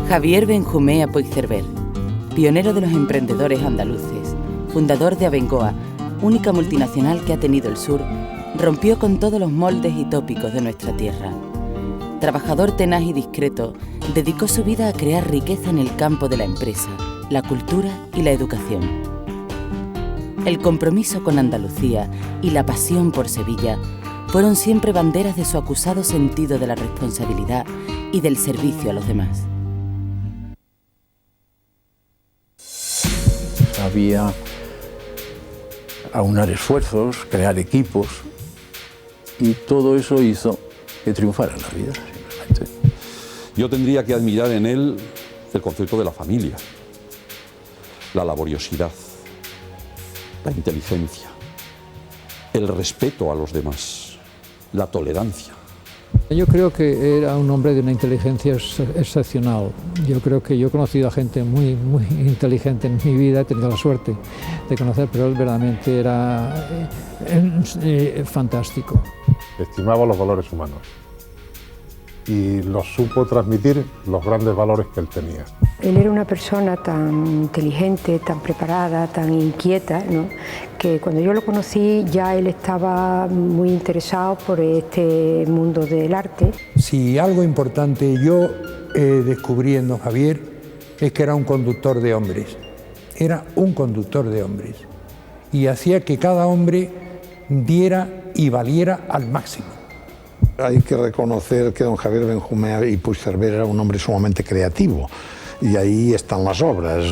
Javier Benjumea Puigcerver, pionero de los emprendedores andaluces, fundador de Abengoa, única multinacional que ha tenido el sur, rompió con todos los moldes y tópicos de nuestra tierra. Trabajador tenaz y discreto, dedicó su vida a crear riqueza en el campo de la empresa, la cultura y la educación. El compromiso con Andalucía y la pasión por Sevilla fueron siempre banderas de su acusado sentido de la responsabilidad y del servicio a los demás. Sabía aunar esfuerzos, crear equipos, y todo eso hizo que triunfara en la vida, simplemente. Yo tendría que admirar en él el concepto de la familia, la laboriosidad, la inteligencia, el respeto a los demás, la tolerancia. Yo creo que era un hombre de una inteligencia excepcional. Yo creo que yo he conocido a gente muy inteligente en mi vida, he tenido la suerte de conocer, pero él verdaderamente era fantástico. Estimaba los valores humanos y los supo transmitir los grandes valores que él tenía. Él era una persona tan inteligente, tan preparada, tan inquieta, ¿no?, que cuando yo lo conocí ya él estaba muy interesado por este mundo del arte. Si algo importante yo descubrí en don Javier es que era un conductor de hombres. Era un conductor de hombres y hacía que cada hombre diera y valiera al máximo. Hay que reconocer que don Javier Benjumea y Puigcerver era un hombre sumamente creativo. Y ahí están las obras,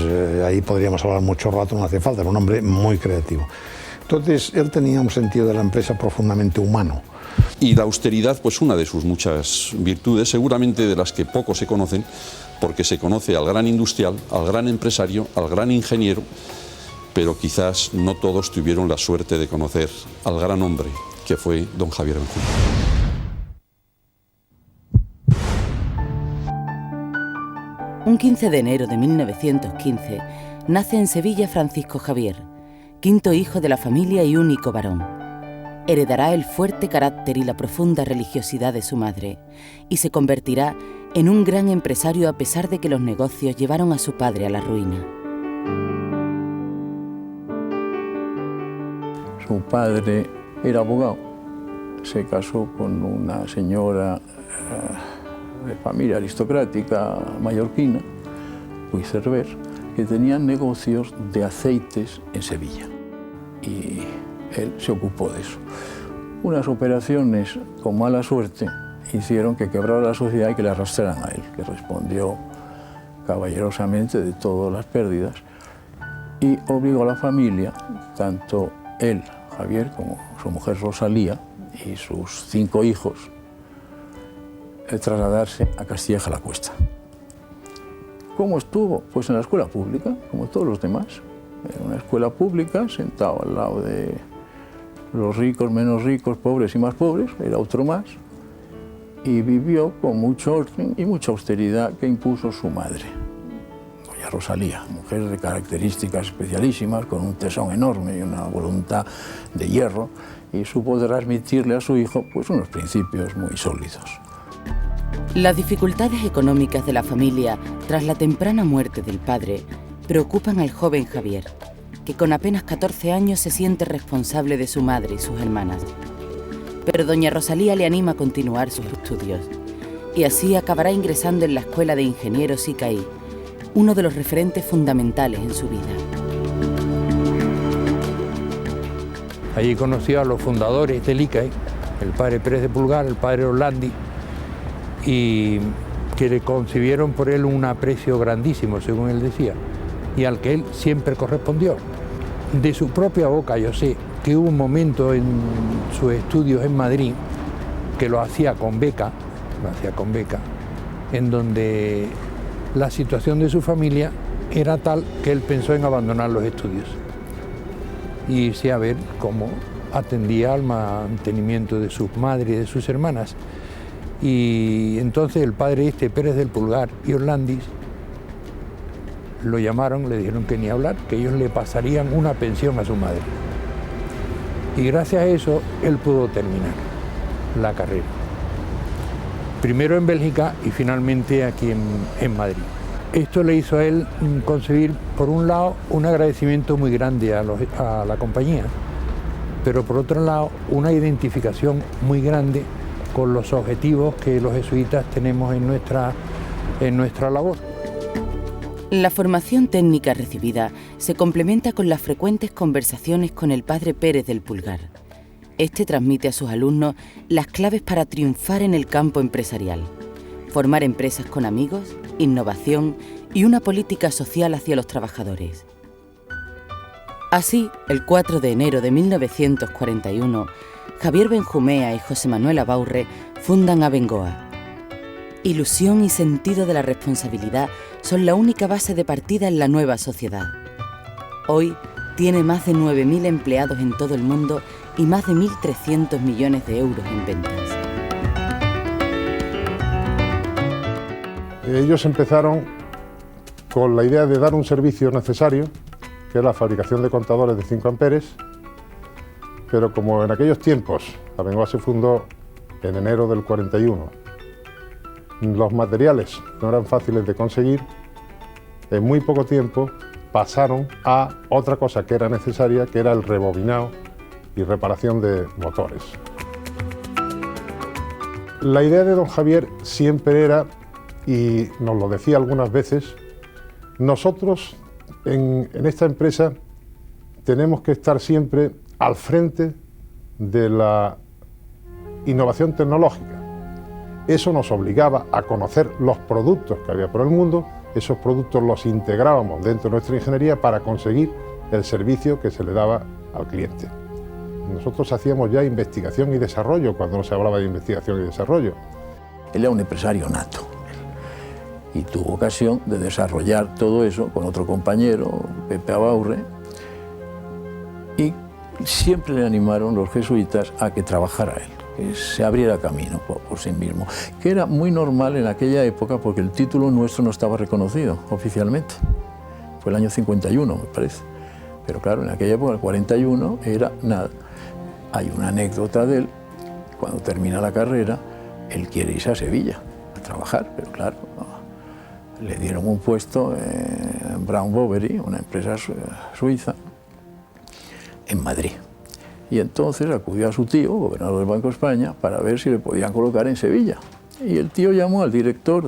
ahí podríamos hablar mucho rato, no hace falta, era un hombre muy creativo. Entonces, él tenía un sentido de la empresa profundamente humano. Y la austeridad, pues una de sus muchas virtudes, seguramente de las que poco se conocen, porque se conoce al gran industrial, al gran empresario, al gran ingeniero, pero quizás no todos tuvieron la suerte de conocer al gran hombre que fue don Javier Benjumea. Un 15 de enero de 1915 nace en Sevilla Francisco Javier, quinto hijo de la familia y único varón. Heredará el fuerte carácter y la profunda religiosidad de su madre y se convertirá en un gran empresario a pesar de que los negocios llevaron a su padre a la ruina. Su padre era abogado, se casó con una señora de familia aristocrática mallorquina, Puigcerver, que tenían negocios de aceites en Sevilla. Y él se ocupó de eso. Unas operaciones con mala suerte hicieron que quebrara la sociedad y que le arrastraran a él, que respondió caballerosamente de todas las pérdidas y obligó a la familia, tanto él, Javier, como su mujer Rosalía y sus 5 hijos, trasladarse a Castilleja la Cuesta. ¿Cómo estuvo? Pues en la escuela pública, como todos los demás. En una escuela pública, sentado al lado de los ricos, menos ricos, pobres y más pobres, era otro más, y vivió con mucho orden y mucha austeridad que impuso su madre, doña Rosalía, mujer de características especialísimas, con un tesón enorme y una voluntad de hierro, y supo transmitirle a su hijo pues unos principios muy sólidos. Las dificultades económicas de la familia tras la temprana muerte del padre preocupan al joven Javier, que con apenas 14 años se siente responsable de su madre y sus hermanas. Pero doña Rosalía le anima a continuar sus estudios y así acabará ingresando en la Escuela de Ingenieros ICAI, uno de los referentes fundamentales en su vida. Allí conoció a los fundadores del ICAI, el padre Pérez de Pulgar, el padre Orlandi, y que le concibieron por él un aprecio grandísimo, según él decía, y al que él siempre correspondió. De su propia boca yo sé que hubo un momento en sus estudios en Madrid que lo hacía con beca, en donde la situación de su familia era tal que él pensó en abandonar los estudios y irse a ver cómo atendía al mantenimiento de sus madres y de sus hermanas. Y entonces el padre Pérez del Pulgar y Orlandis lo llamaron, le dijeron que ni hablar, que ellos le pasarían una pensión a su madre. Y gracias a eso él pudo terminar la carrera. Primero en Bélgica y finalmente aquí en Madrid. Esto le hizo a él concebir, por un lado, un agradecimiento muy grande a la compañía, pero por otro lado, una identificación muy grande con los objetivos que los jesuitas tenemos en nuestra labor. La formación técnica recibida se complementa con las frecuentes conversaciones con el padre Pérez del Pulgar. Este transmite a sus alumnos las claves para triunfar en el campo empresarial: formar empresas con amigos, innovación y una política social hacia los trabajadores. Así, el 4 de enero de 1941, Javier Benjumea y José Manuel Abaurre fundan Abengoa. Ilusión y sentido de la responsabilidad son la única base de partida en la nueva sociedad. Hoy tiene más de 9.000 empleados en todo el mundo y más de 1.300 millones de euros en ventas. Ellos empezaron con la idea de dar un servicio necesario, que es la fabricación de contadores de 5 amperes, pero como en aquellos tiempos Abengoa se fundó en enero del 41, los materiales no eran fáciles de conseguir, en muy poco tiempo pasaron a otra cosa que era necesaria, que era el rebobinado y reparación de motores. La idea de don Javier siempre era, y nos lo decía algunas veces, nosotros en esta empresa tenemos que estar siempre al frente de la innovación tecnológica. Eso nos obligaba a conocer los productos que había por el mundo, esos productos los integrábamos dentro de nuestra ingeniería para conseguir el servicio que se le daba al cliente. Nosotros hacíamos ya investigación y desarrollo cuando no se hablaba de investigación y desarrollo. Él era un empresario nato y tuvo ocasión de desarrollar todo eso con otro compañero, Pepe Abaurre, y siempre le animaron los jesuitas a que trabajara él, que se abriera camino por sí mismo, que era muy normal en aquella época porque el título nuestro no estaba reconocido oficialmente. Fue el año 51, me parece. Pero claro, en aquella época, el 41, era nada. Hay una anécdota de él, cuando termina la carrera, él quiere irse a Sevilla a trabajar, pero claro, no. Le dieron un puesto en Brown Boveri, una empresa suiza, en Madrid. Y entonces acudió a su tío, gobernador del Banco de España, para ver si le podían colocar en Sevilla. Y el tío llamó al director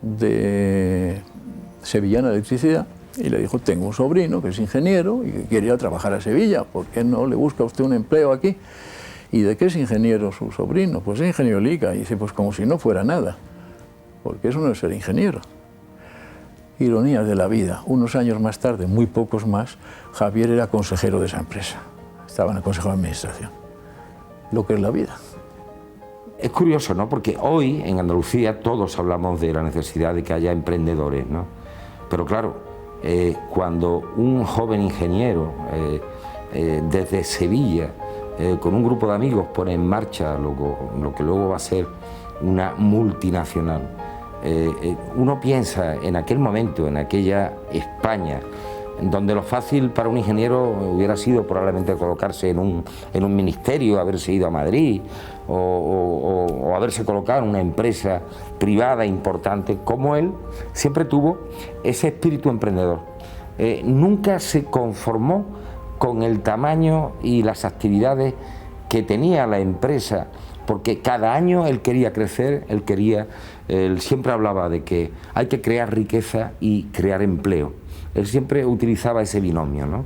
de Sevillana Electricidad y le dijo: tengo un sobrino que es ingeniero y que quiere ir a trabajar a Sevilla, ¿por qué no le busca usted un empleo aquí? ¿Y de qué es ingeniero su sobrino? Pues es ingeniero LICA. Y dice: pues como si no fuera nada, porque eso no es ser ingeniero. Ironías de la vida. Unos años más tarde, muy pocos más, Javier era consejero de esa empresa. Estaba en el Consejo de Administración. Lo que es la vida. Es curioso, ¿no? Porque hoy en Andalucía todos hablamos de la necesidad de que haya emprendedores, ¿no? Pero claro, cuando un joven ingeniero desde Sevilla, con un grupo de amigos, pone en marcha lo que luego va a ser una multinacional, uno piensa en aquel momento, en aquella España, donde lo fácil para un ingeniero hubiera sido probablemente colocarse en un ministerio, haberse ido a Madrid o haberse colocado en una empresa privada importante, como él siempre tuvo ese espíritu emprendedor. Nunca se conformó con el tamaño y las actividades que tenía la empresa, porque cada año él quería crecer, él siempre hablaba de que hay que crear riqueza y crear empleo. Él siempre utilizaba ese binomio, ¿no?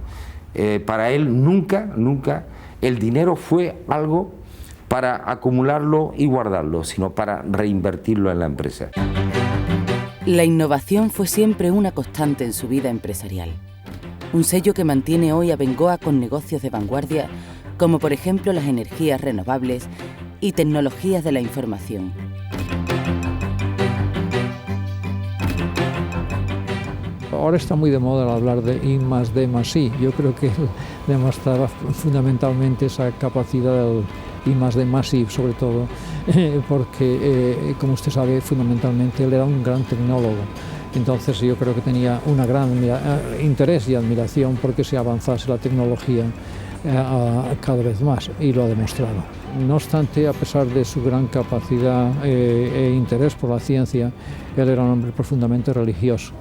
Para él nunca el dinero fue algo para acumularlo y guardarlo, sino para reinvertirlo en la empresa. La innovación fue siempre una constante en su vida empresarial. Un sello que mantiene hoy a Abengoa con negocios de vanguardia, como por ejemplo las energías renovables y tecnologías de la información. Ahora está muy de moda hablar de I+D+I. Yo creo que él demostraba fundamentalmente esa capacidad del I+D+I, sobre todo, porque, como usted sabe, fundamentalmente él era un gran tecnólogo. Entonces yo creo que tenía un gran interés y admiración porque se avanzase la tecnología cada vez más, y lo ha demostrado. No obstante, a pesar de su gran capacidad e interés por la ciencia, él era un hombre profundamente religioso.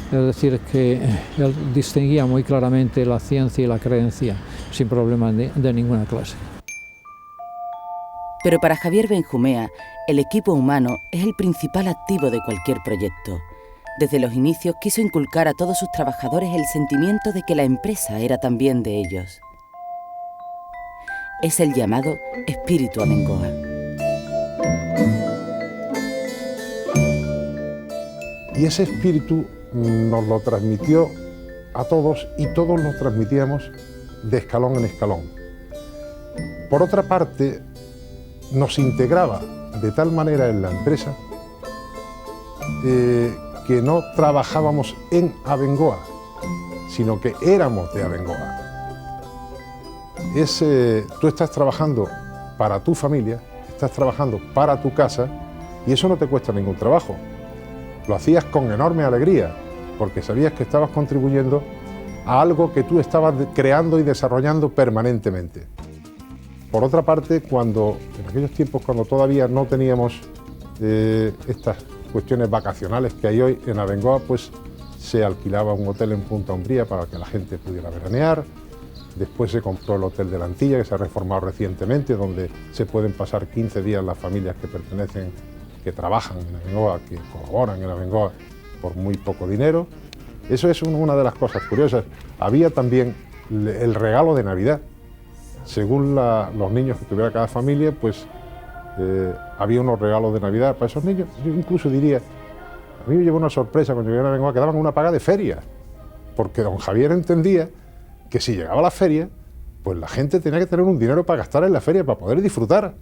Es decir, que él distinguía muy claramente la ciencia y la creencia, sin problema de ninguna clase. Pero para Javier Benjumea, el equipo humano es el principal activo de cualquier proyecto. Desde los inicios quiso inculcar a todos sus trabajadores el sentimiento de que la empresa era también de ellos. Es el llamado espíritu Abengoa. Y ese espíritu nos lo transmitió a todos y todos lo transmitíamos de escalón en escalón. Por otra parte, nos integraba de tal manera en la empresa que no trabajábamos en Abengoa, sino que éramos de Abengoa. Tú estás trabajando para tu familia, estás trabajando para tu casa y eso no te cuesta ningún trabajo. Lo hacías con enorme alegría porque sabías que estabas contribuyendo a algo que tú estabas creando y desarrollando permanentemente. Por otra parte, en aquellos tiempos cuando todavía no teníamos estas cuestiones vacacionales que hay hoy en Abengoa, pues se alquilaba un hotel en Punta Umbría para que la gente pudiera veranear. Después se compró el Hotel de la Antilla, que se ha reformado recientemente, donde se pueden pasar 15 días las familias que trabajan en Abengoa, que colaboran en Abengoa por muy poco dinero. Eso es una de las cosas curiosas. Había también el regalo de Navidad. Según los niños que tuviera cada familia, pues había unos regalos de Navidad para esos niños. Yo incluso diría, a mí me llevó una sorpresa cuando llegué a Abengoa, que daban una paga de feria, porque don Javier entendía que si llegaba a la feria, pues la gente tenía que tener un dinero para gastar en la feria, para poder disfrutar.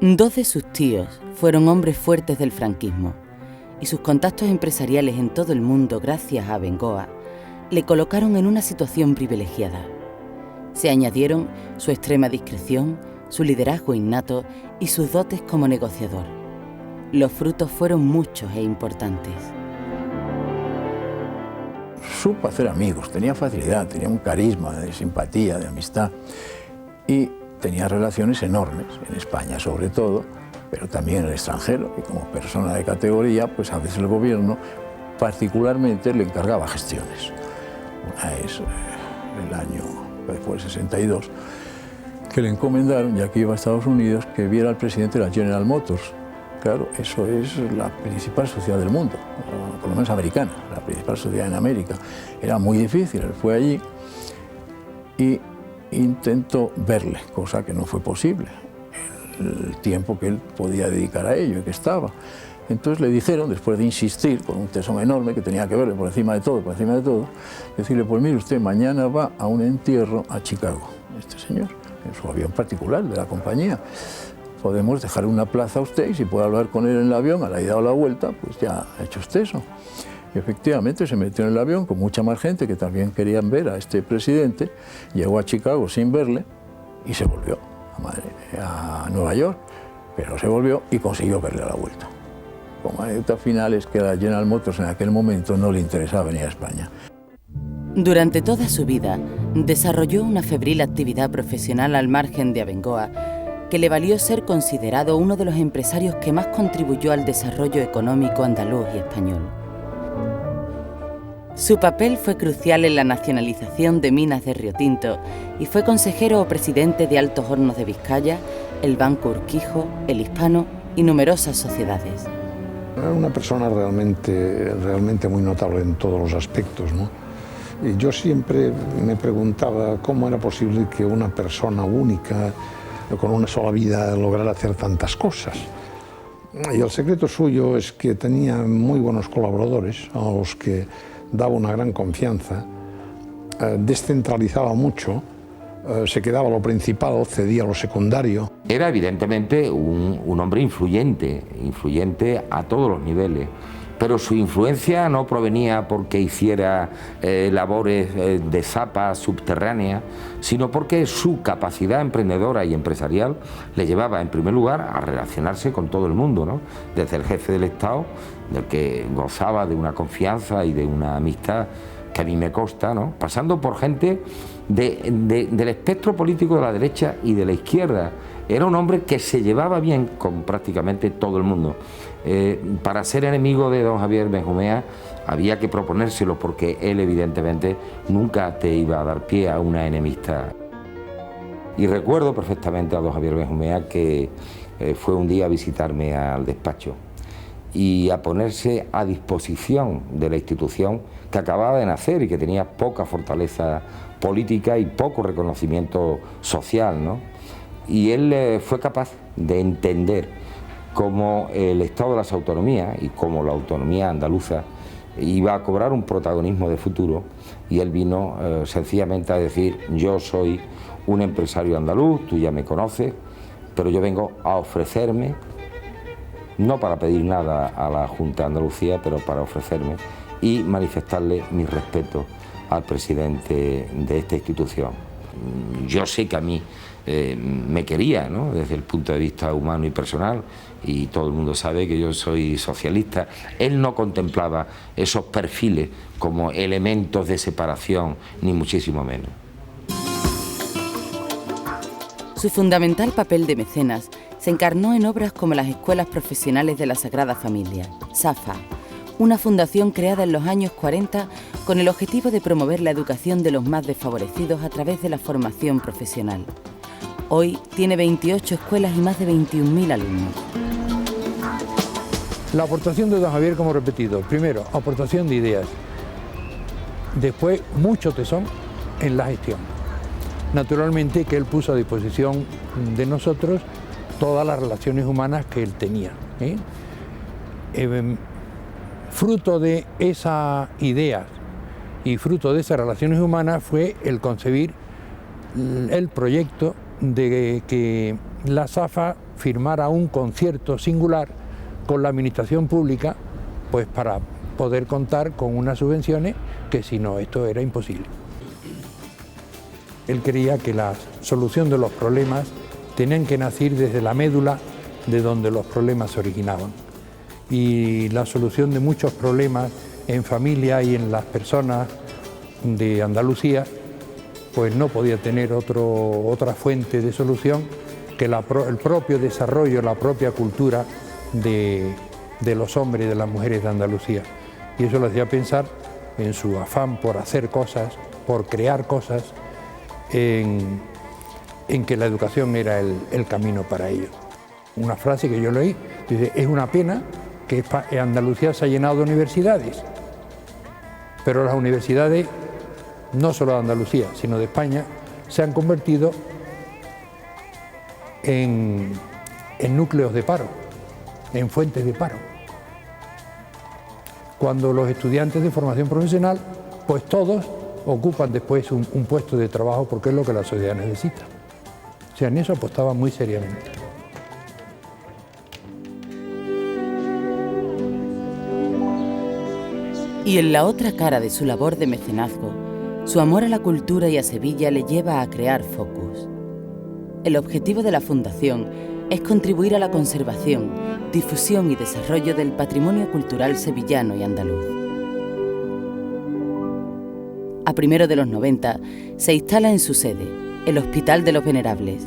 2 de sus tíos fueron hombres fuertes del franquismo y sus contactos empresariales en todo el mundo, gracias a Abengoa, le colocaron en una situación privilegiada. Se añadieron su extrema discreción, su liderazgo innato y sus dotes como negociador. Los frutos fueron muchos e importantes. Supo hacer amigos, tenía facilidad, tenía un carisma de simpatía, de amistad y tenía relaciones enormes, en España sobre todo, pero también en el extranjero, y como persona de categoría, pues a veces el gobierno particularmente le encargaba gestiones. Una es el año, después del 62, que le encomendaron, ya que iba a Estados Unidos, que viera al presidente de la General Motors. Claro, eso es la principal sociedad del mundo, por lo menos americana, la principal sociedad en América. Era muy difícil, él fue allí y intentó verle, cosa que no fue posible, el tiempo que él podía dedicar a ello y que estaba. Entonces le dijeron, después de insistir con un tesón enorme que tenía que verle por encima de todo, decirle, pues mire usted, mañana va a un entierro a Chicago, este señor, en su avión particular de la compañía. Podemos dejar una plaza a usted y si puede hablar con él en el avión, a la ida o a la vuelta, pues ya ha hecho usted eso. Y efectivamente se metió en el avión con mucha más gente que también querían ver a este presidente, llegó a Chicago sin verle y se volvió a Nueva York, pero se volvió y consiguió verle a la vuelta. Como anécdota final es que a la General Motors en aquel momento no le interesaba venir a España. Durante toda su vida desarrolló una febril actividad profesional al margen de Abengoa, que le valió ser considerado uno de los empresarios que más contribuyó al desarrollo económico andaluz y español. Su papel fue crucial en la nacionalización de minas de Río Tinto y fue consejero o presidente de Altos Hornos de Vizcaya, el Banco Urquijo, el Hispano y numerosas sociedades. Era una persona realmente muy notable en todos los aspectos, ¿no? Y yo siempre me preguntaba cómo era posible que una persona única, con una sola vida, lograra hacer tantas cosas. Y el secreto suyo es que tenía muy buenos colaboradores, a los que daba una gran confianza, descentralizaba mucho, se quedaba lo principal, cedía lo secundario. Era evidentemente un hombre influyente a todos los niveles, pero su influencia no provenía porque hiciera labores de zapa subterránea, sino porque su capacidad emprendedora y empresarial le llevaba en primer lugar a relacionarse con todo el mundo, ¿no? Desde el jefe del Estado, del que gozaba de una confianza y de una amistad que a mí me consta, ¿no? Pasando por gente del espectro político de la derecha y de la izquierda. Era un hombre que se llevaba bien con prácticamente todo el mundo. Para ser enemigo de don Javier Benjumea había que proponérselo, porque él evidentemente nunca te iba a dar pie a una enemistad. Y recuerdo perfectamente a don Javier Benjumea que fue un día a visitarme al despacho y a ponerse a disposición de la institución que acababa de nacer y que tenía poca fortaleza política y poco reconocimiento social, ¿no? Y él fue capaz de entender cómo el Estado de las Autonomías y cómo la autonomía andaluza iba a cobrar un protagonismo de futuro, y él vino sencillamente a decir: yo soy un empresario andaluz, tú ya me conoces, pero yo vengo a ofrecerme, no para pedir nada a la Junta de Andalucía, pero para ofrecerme y manifestarle mi respeto al presidente de esta institución. Yo sé que a mí me quería, ¿no?, desde el punto de vista humano y personal, y todo el mundo sabe que yo soy socialista. Él no contemplaba esos perfiles como elementos de separación, ni muchísimo menos. Su fundamental papel de mecenas se encarnó en obras como las Escuelas Profesionales de la Sagrada Familia, SAFA, una fundación creada en los años 40 con el objetivo de promover la educación de los más desfavorecidos a través de la formación profesional. Hoy tiene 28 escuelas y más de 21.000 alumnos. La aportación de don Javier, como he repetido, primero, aportación de ideas, después mucho tesón en la gestión. Naturalmente que él puso a disposición de nosotros todas las relaciones humanas que él tenía. Fruto de esas ideas y fruto de esas relaciones humanas fue el concebir el proyecto de que la SAFA firmara un concierto singular con la administración pública, pues para poder contar con unas subvenciones que si no esto era imposible. Él creía que la solución de los problemas tenían que nacer desde la médula de donde los problemas se originaban. Y la solución de muchos problemas en familia y en las personas de Andalucía, pues no podía tener otra fuente de solución que el propio desarrollo, la propia cultura de los hombres y de las mujeres de Andalucía. Y eso lo hacía pensar en su afán por hacer cosas, por crear cosas, en que la educación era el camino para ello. Una frase que yo leí, dice: es una pena que Andalucía se ha llenado de universidades, pero las universidades, no solo de Andalucía, sino de España, se han convertido en núcleos de paro, en fuentes de paro. Cuando los estudiantes de formación profesional, pues todos ocupan después un puesto de trabajo porque es lo que la sociedad necesita. O sea, en eso apostaba muy seriamente. Y en la otra cara de su labor de mecenazgo, su amor a la cultura y a Sevilla le lleva a crear Focus. El objetivo de la fundación es contribuir a la conservación, difusión y desarrollo del patrimonio cultural sevillano y andaluz. A primero de los 90 se instala en su sede, el Hospital de los Venerables,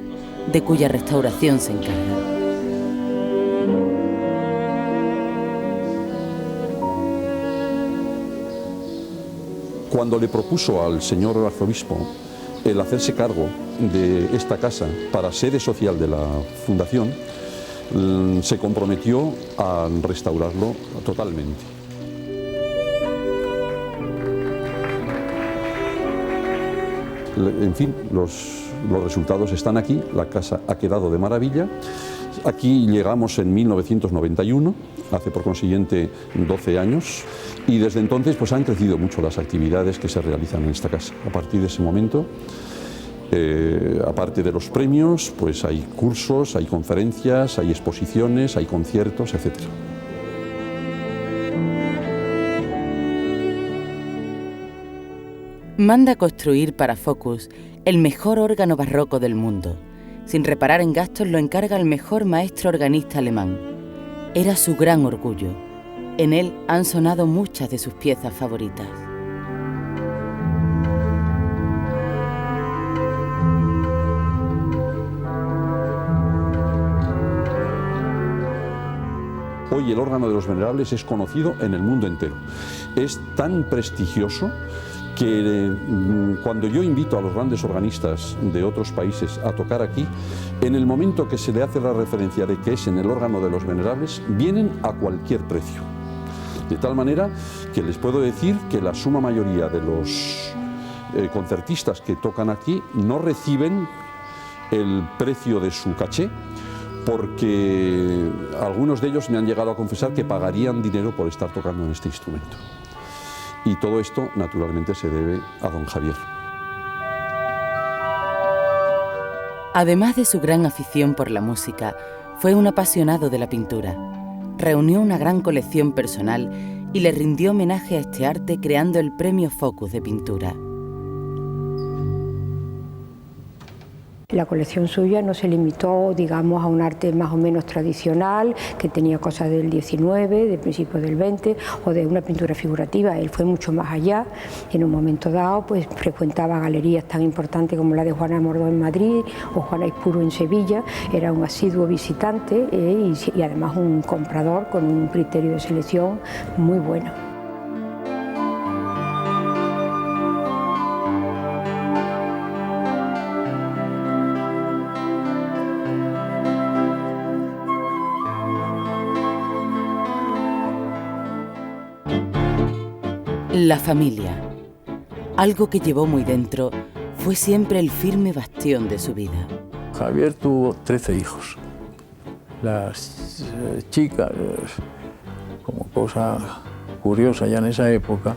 de cuya restauración se encarga. Cuando le propuso al señor arzobispo el hacerse cargo de esta casa para sede social de la fundación, se comprometió a restaurarlo totalmente. En fin, los resultados están aquí, la casa ha quedado de maravilla. Aquí llegamos en 1991, hace por consiguiente 12 años, y desde entonces pues han crecido mucho las actividades que se realizan en esta casa. A partir de ese momento, aparte de los premios, pues hay cursos, hay conferencias, hay exposiciones, hay conciertos, etc. Manda construir para Focus el mejor órgano barroco del mundo. Sin reparar en gastos, lo encarga el mejor maestro organista alemán. Era su gran orgullo. En él han sonado muchas de sus piezas favoritas. Hoy el órgano de los venerables es conocido en el mundo entero. Es tan prestigioso que cuando yo invito a los grandes organistas de otros países a tocar aquí, en el momento que se le hace la referencia de que es en el órgano de los venerables, vienen a cualquier precio. De tal manera que les puedo decir que la suma mayoría de los concertistas que tocan aquí no reciben el precio de su caché, porque algunos de ellos me han llegado a confesar que pagarían dinero por estar tocando en este instrumento. Y todo esto, naturalmente, se debe a don Javier. Además de su gran afición por la música, fue un apasionado de la pintura. Reunió una gran colección personal y le rindió homenaje a este arte creando el Premio Focus de Pintura. La colección suya no se limitó, digamos, a un arte más o menos tradicional, que tenía cosas del 19, de principios del 20, o de una pintura figurativa. Él fue mucho más allá. En un momento dado, pues frecuentaba galerías tan importantes como la de Juana Mordó en Madrid o Juana Ispuro en Sevilla. Era un asiduo visitante y además un comprador con un criterio de selección muy bueno. La familia, algo que llevó muy dentro, fue siempre el firme bastión de su vida. Javier tuvo 13 hijos. Las chicas, como cosa curiosa ya en esa época,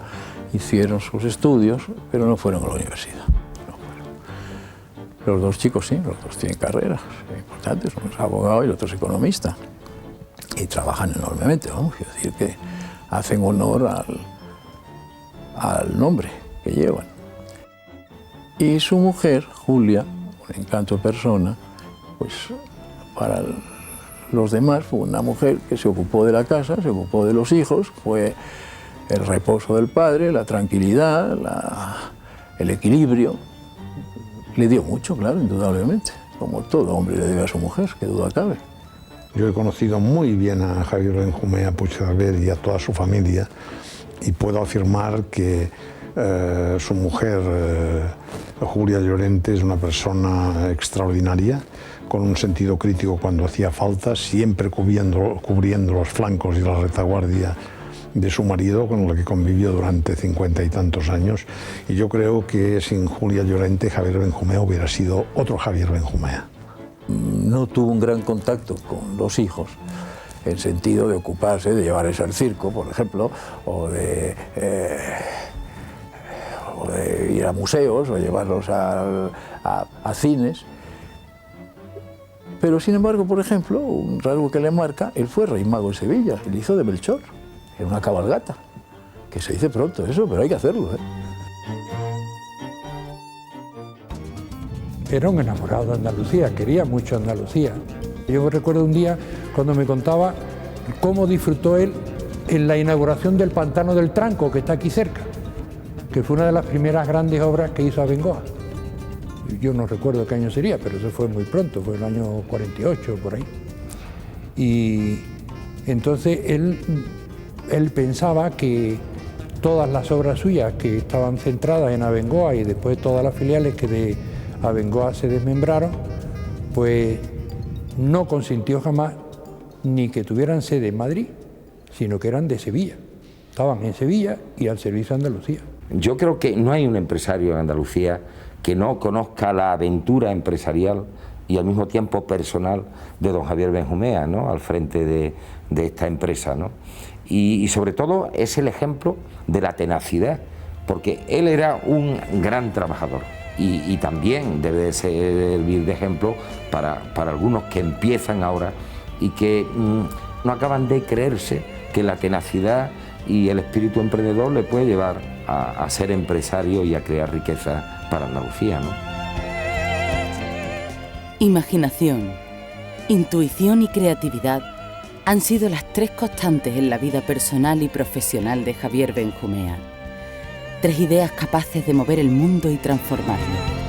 hicieron sus estudios, pero no fueron a la universidad. No fueron. Los dos chicos sí, los dos tienen carreras importantes, uno es abogado y el otro es economista. Y trabajan enormemente, vamos, quiero decir que hacen honor al nombre que llevan. Y su mujer, Julia, un encanto de persona, pues para los demás fue una mujer que se ocupó de la casa, se ocupó de los hijos, fue el reposo del padre, la tranquilidad, el equilibrio. Le dio mucho, claro, indudablemente, como todo hombre le debe a su mujer, qué duda cabe. Yo he conocido muy bien a Javier Benjumea, a Puigcerver y a toda su familia, y puedo afirmar que su mujer, Julia Llorente, es una persona extraordinaria, con un sentido crítico cuando hacía falta, siempre cubriendo los flancos y la retaguardia de su marido, con el que convivió durante 50 y tantos años. Y yo creo que sin Julia Llorente, Javier Benjumea hubiera sido otro Javier Benjumea. No tuvo un gran contacto con los hijos, en sentido de ocuparse, de llevarles al circo, por ejemplo, o de ir a museos, o llevarlos a cines. Pero, sin embargo, por ejemplo, un rasgo que le marca, él fue rey mago en Sevilla, él hizo de Melchor, en una cabalgata, que se dice pronto eso, pero hay que hacerlo, ¿eh? Era un enamorado de Andalucía, quería mucho Andalucía. Yo me recuerdo un día cuando me contaba cómo disfrutó él en la inauguración del Pantano del Tranco, que está aquí cerca, que fue una de las primeras grandes obras que hizo Abengoa. Yo no recuerdo qué año sería, pero eso fue muy pronto, fue el año 48, por ahí. Y entonces él pensaba que todas las obras suyas que estaban centradas en Abengoa y después todas las filiales que de Abengoa se desmembraron, pues no consintió jamás ni que tuvieran sede en Madrid, sino que eran de Sevilla. Estaban en Sevilla y al servicio de Andalucía. Yo creo que no hay un empresario en Andalucía que no conozca la aventura empresarial y al mismo tiempo personal de don Javier Benjumea, ¿no?, al frente de esta empresa, ¿no? Y sobre todo es el ejemplo de la tenacidad, porque él era un gran trabajador y también debe de servir de ejemplo para algunos que empiezan ahora y que no acaban de creerse que la tenacidad y el espíritu emprendedor le puede llevar a ser empresario y a crear riqueza para Andalucía, ¿no? Imaginación, intuición y creatividad han sido las tres constantes en la vida personal y profesional de Javier Benjumea. Tres ideas capaces de mover el mundo y transformarlo.